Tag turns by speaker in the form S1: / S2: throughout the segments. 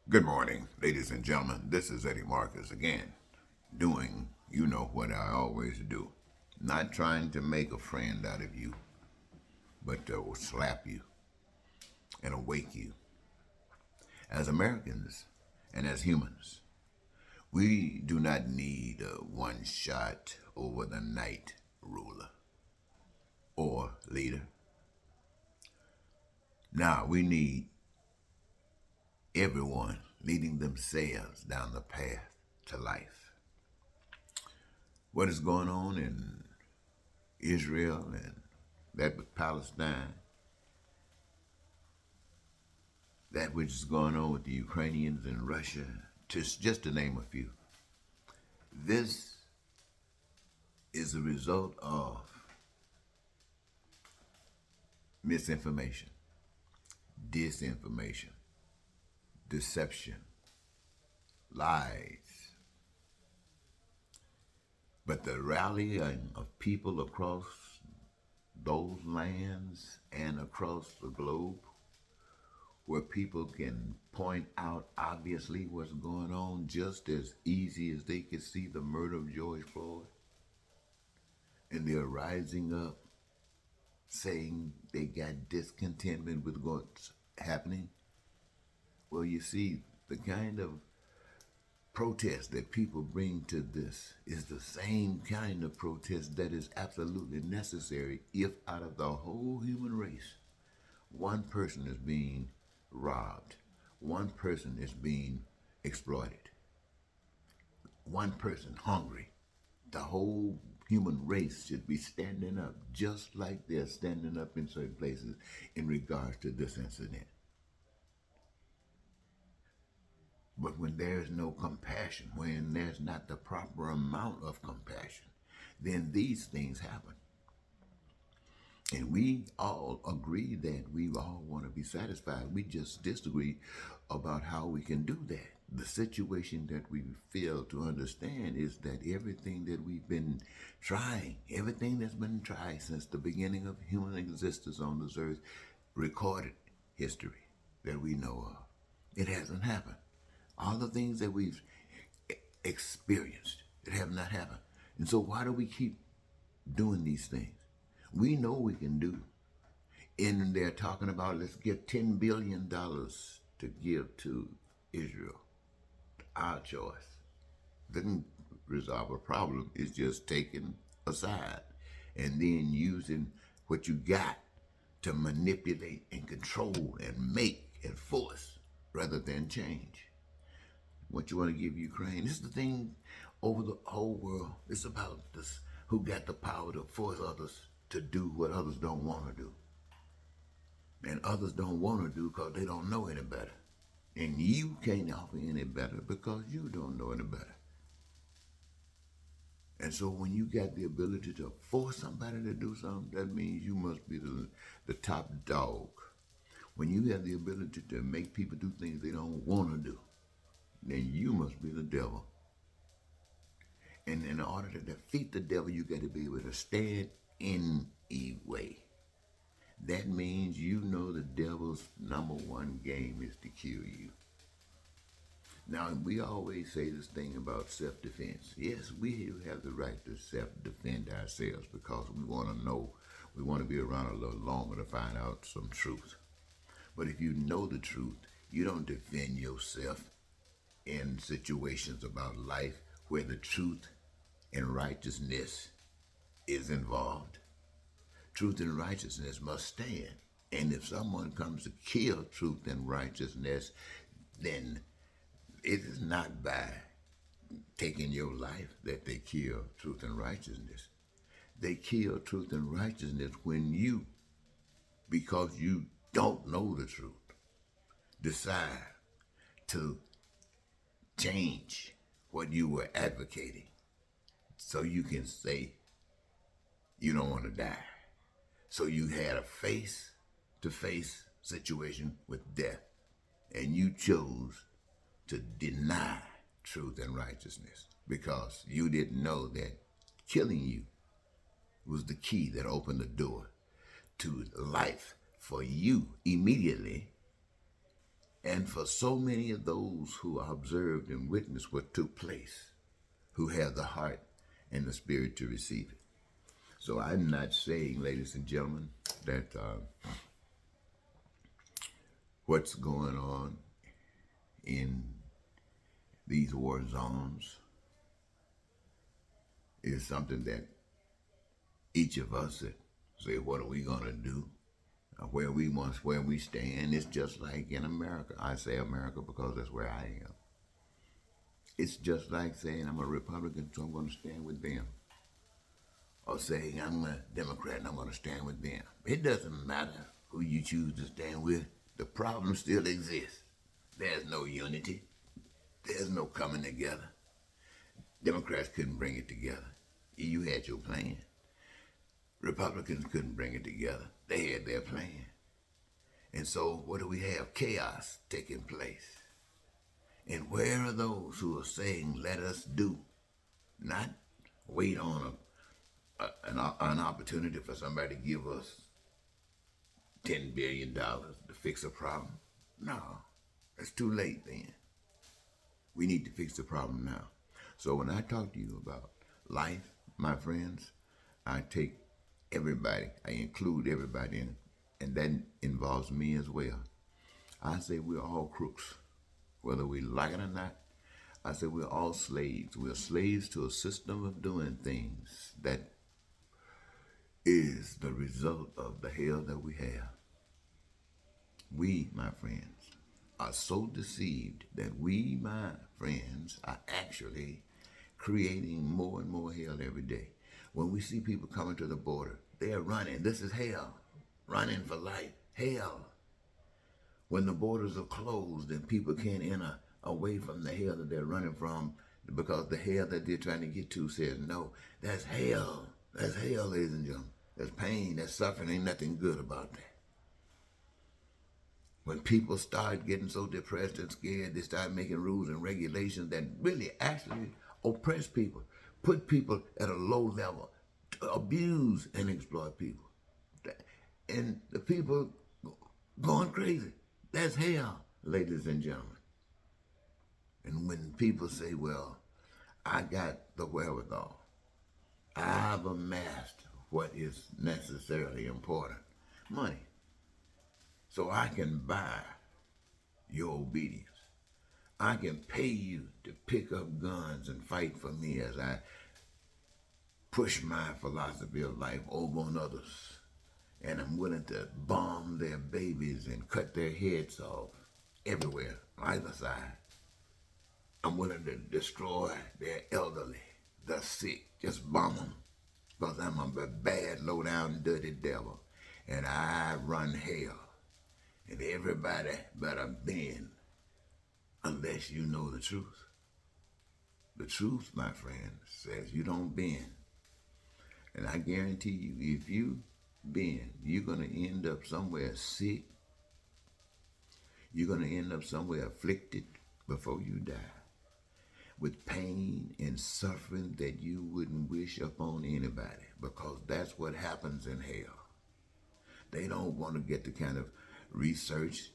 S1: Good morning, ladies and gentlemen. This is Eddie Marcus again, doing you know what I always do. Not trying to make a friend out of you, but to slap you and awake you. As Americans and as humans, we do not need a one shot over the night ruler or leader. Now we need everyone leading themselves down the path to life. What is going on in Israel and that with Palestine, that which is going on with the Ukrainians and Russia, just to name a few. This is a result of misinformation, disinformation, deception, lies. But the rallying of people across those lands and across the globe where people can point out obviously what's going on just as easy as they could see the murder of George Floyd, and they're rising up saying they got discontentment with what's happening. Well, you see, the kind of protest that people bring to this is the same kind of protest that is absolutely necessary if out of the whole human race, one person is being robbed, one person is being exploited, one person hungry. The whole human race should be standing up just like they're standing up in certain places in regards to this incident. But when there's no compassion, when there's not the proper amount of compassion, then these things happen. And we all agree that we all want to be satisfied. We just disagree about how we can do that. The situation that we fail to understand is that everything that we've been trying, everything that's been tried since the beginning of human existence on this earth, recorded history that we know of, it hasn't happened. All the things that we've experienced, it have not happened. And so why do we keep doing these things? We know we can do. And they're talking about let's get $10 billion to give to Israel. Our choice. Doesn't resolve a problem. It's just taken aside and then using what you got to manipulate and control and make and force rather than change. What you want to give Ukraine. This is the thing over the whole world. It's about this who got the power to force others to do what others don't want to do. And others don't want to do because they don't know any better. And you can't offer any better because you don't know any better. And so when you got the ability to force somebody to do something, that means you must be the top dog. When you have the ability to make people do things they don't want to do, then you must be the devil. And in order to defeat the devil, you got to be able to stand in a way. That means you know the devil's number one game is to kill you. Now, we always say this thing about self-defense. Yes, we have the right to self-defend ourselves because we want to know, we want to be around a little longer to find out some truth. But if you know the truth, you don't defend yourself in situations about life where the truth and righteousness is involved. Truth and righteousness must stand. And if someone comes to kill truth and righteousness, then it is not by taking your life that they kill truth and righteousness. They kill truth and righteousness when you, because you don't know the truth, decide to change what you were advocating so you can say you don't want to die. So you had a face to face situation with death, and you chose to deny truth and righteousness because you didn't know that killing you was the key that opened the door to life for you immediately And for so many of those who observed and witnessed what took place, who have the heart and the spirit to receive it. So I'm not saying, ladies and gentlemen, that what's going on in these war zones is something that each of us say, what are we going to do? Where we stand. It's just like in America. I say America because that's where I am. It's just like saying I'm a Republican, so I'm going to stand with them. Or saying I'm a Democrat and I'm going to stand with them. It doesn't matter who you choose to stand with. The problem still exists. There's no unity. There's no coming together. Democrats couldn't bring it together. You had your plan. Republicans couldn't bring it together. They had their plan. And so what do we have? Chaos taking place. And where are those who are saying, let us do, not wait on an opportunity for somebody to give us $10 billion to fix a problem? No, it's too late then. We need to fix the problem now. So when I talk to you about life, my friends, I take everybody, I include everybody in it, and that involves me as well. I say we're all crooks, whether we like it or not. I say we're all slaves. We're slaves to a system of doing things that is the result of the hell that we have. We, my friends, are so deceived that we, my friends, are actually creating more and more hell every day. When we see people coming to the border, they're running. This is hell. Running for life. Hell. When the borders are closed and people can't enter away from the hell that they're running from because the hell that they're trying to get to says no. That's hell. That's hell, ladies and gentlemen. That's pain. That's suffering. Ain't nothing good about that. When people start getting so depressed and scared, they start making rules and regulations that really actually oppress people, put people at a low level, to abuse and exploit people. And the people going crazy. That's hell, ladies and gentlemen. And when people say, well, I got the wherewithal, I've amassed what is necessarily important, money, so I can buy your obedience. I can pay you to pick up guns and fight for me as I push my philosophy of life over on others. And I'm willing to bomb their babies and cut their heads off everywhere, either side. I'm willing to destroy their elderly, the sick, just bomb them. Because I'm a bad, low-down, dirty devil. And I run hell. And everybody better bend unless you know the truth. The truth, my friend, says you don't bend. And I guarantee you, if you bend, you're going to end up somewhere sick. You're going to end up somewhere afflicted before you die, with pain and suffering that you wouldn't wish upon anybody, because that's what happens in hell. They don't want to get the kind of research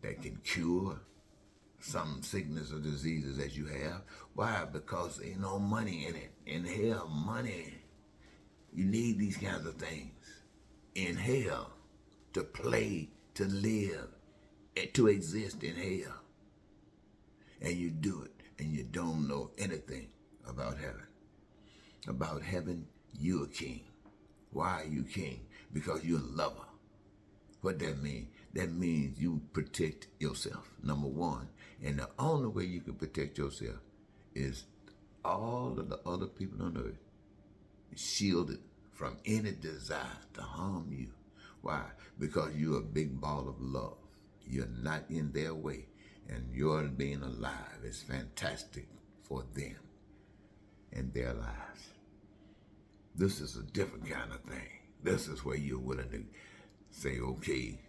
S1: that can cure some sickness or diseases that you have. Why? Because ain't no money in it. In hell, money. You need these kinds of things in hell to play, to live, and to exist in hell. And you do it, and you don't know anything about heaven. About heaven, you're a king. Why are you king? Because you're a lover. What that mean? That means you protect yourself, number one. And the only way you can protect yourself is all of the other people on earth shielded from any desire to harm you. Why? Because you're a big ball of love. You're not in their way. And your being alive is fantastic for them and their lives. This is a different kind of thing. This is where you're willing to say, okay,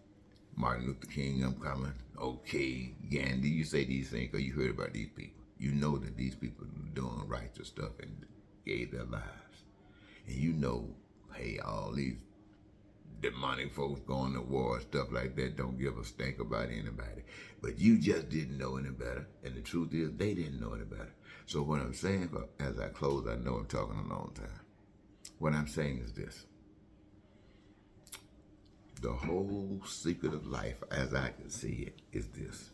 S1: Martin Luther King, I'm coming. Okay, Gandhi, you say these things because you heard about these people. You know that these people are doing righteous stuff and gave their lives. And you know, hey, all these demonic folks going to war, stuff like that, don't give a stink about anybody. But you just didn't know any better. And the truth is, they didn't know any better. So what I'm saying, as I close, I know I'm talking a long time. What I'm saying is this. The whole secret of life, as I can see it, is this.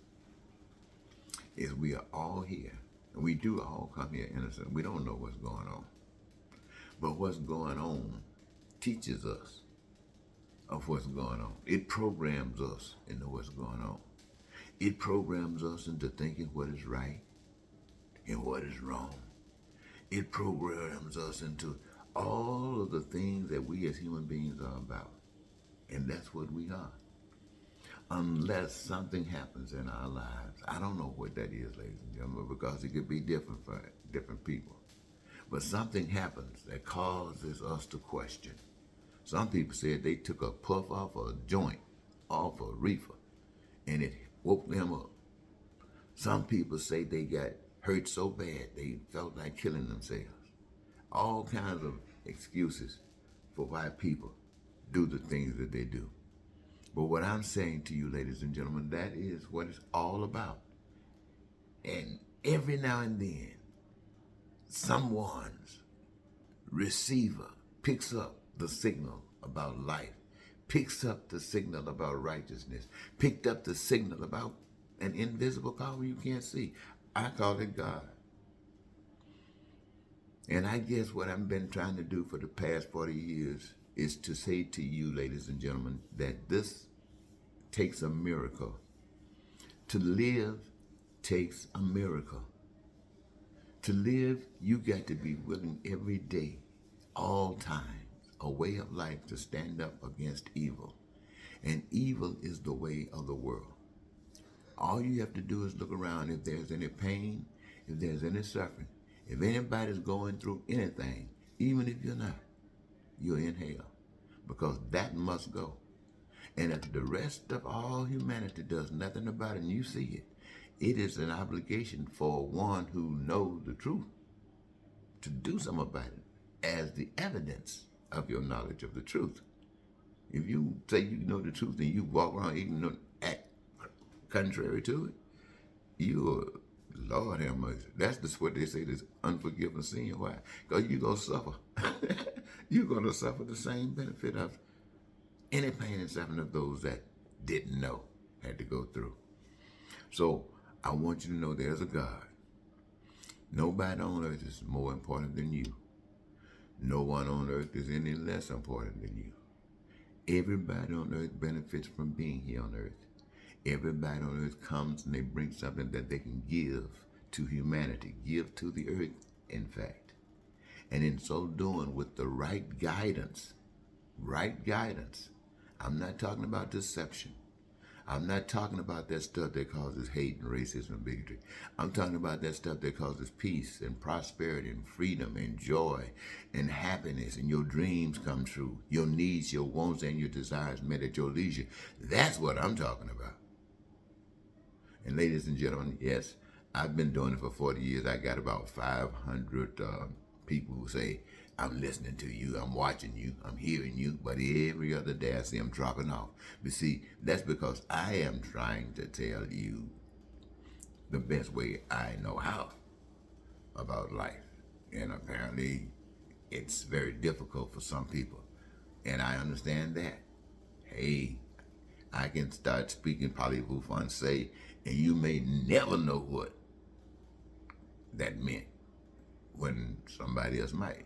S1: Is we are all here. And we do all come here innocent. We don't know what's going on. But what's going on teaches us of what's going on. It programs us into what's going on. It programs us into thinking what is right and what is wrong. It programs us into all of the things that we as human beings are about. And that's what we are. Unless something happens in our lives. I don't know what that is, ladies and gentlemen, because it could be different for different people. But something happens that causes us to question. Some people said they took a puff off a joint, off a reefer, and it woke them up. Some people say they got hurt so bad they felt like killing themselves. All kinds of excuses for why people do the things that they do. But what I'm saying to you, ladies and gentlemen, that is what it's all about. And every now and then, someone's receiver picks up the signal about life, picks up the signal about righteousness, picked up the signal about an invisible power you can't see. I call it God. And I guess what I've been trying to do for the past 40 years is to say to you, ladies and gentlemen, that this takes a miracle. To live takes a miracle. To live, you got to be willing every day, all times, a way of life to stand up against evil. And evil is the way of the world. All you have to do is look around. If there's any pain, if there's any suffering, if anybody's going through anything, even if you're not, you're in hell. Because that must go. And if the rest of all humanity does nothing about it and you see it, it is an obligation for one who knows the truth to do something about it as the evidence of your knowledge of the truth. If you say you know the truth and you walk around even act contrary to it, you're, Lord have mercy. That's what they say, this unforgiven sin. Why? Because you're going to suffer. You're going to suffer the same benefit of any pain and suffering of those that didn't know, had to go through. So I want you to know there's a God. Nobody on earth is more important than you. No one on earth is any less important than you. Everybody on earth benefits from being here on earth. Everybody on earth comes and they bring something that they can give to humanity, give to the earth, in fact. And in so doing, with the right guidance, I'm not talking about deception. I'm not talking about that stuff that causes hate and racism and bigotry. I'm talking about that stuff that causes peace and prosperity and freedom and joy and happiness, and your dreams come true, your needs, your wants, and your desires met at your leisure. That's what I'm talking about. And ladies and gentlemen, yes, I've been doing it for 40 years. I got about 500 people who say, I'm listening to you, I'm watching you, I'm hearing you, but every other day I see them dropping off. But see, that's because I am trying to tell you the best way I know how about life. And apparently it's very difficult for some people. And I understand that. Hey, I can start speaking parlez-vous français, and you may never know what that meant when somebody else might.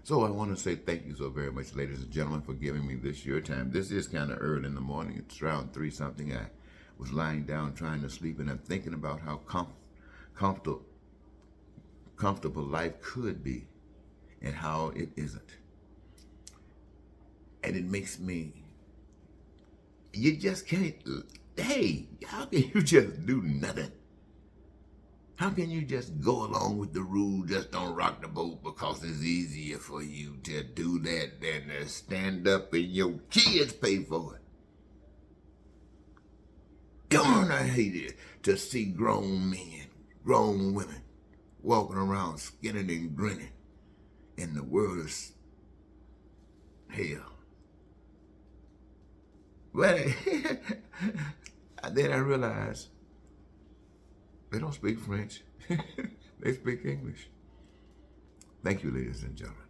S1: So I want to say thank you so very much, ladies and gentlemen, for giving me this your time. This is kind of early in the morning. It's around 3 something. I was lying down trying to sleep, and I'm thinking about how comfortable life could be and how it isn't. And it makes me, you just can't, hey, how can you just do nothing? How can you just go along with the rule, just don't rock the boat because it's easier for you to do that than to stand up and your kids pay for it? Darn, I hate it to see grown men, grown women walking around skinning and grinning, and the world is hell. Well, then I realized they don't speak French. They speak English. Thank you, ladies and gentlemen.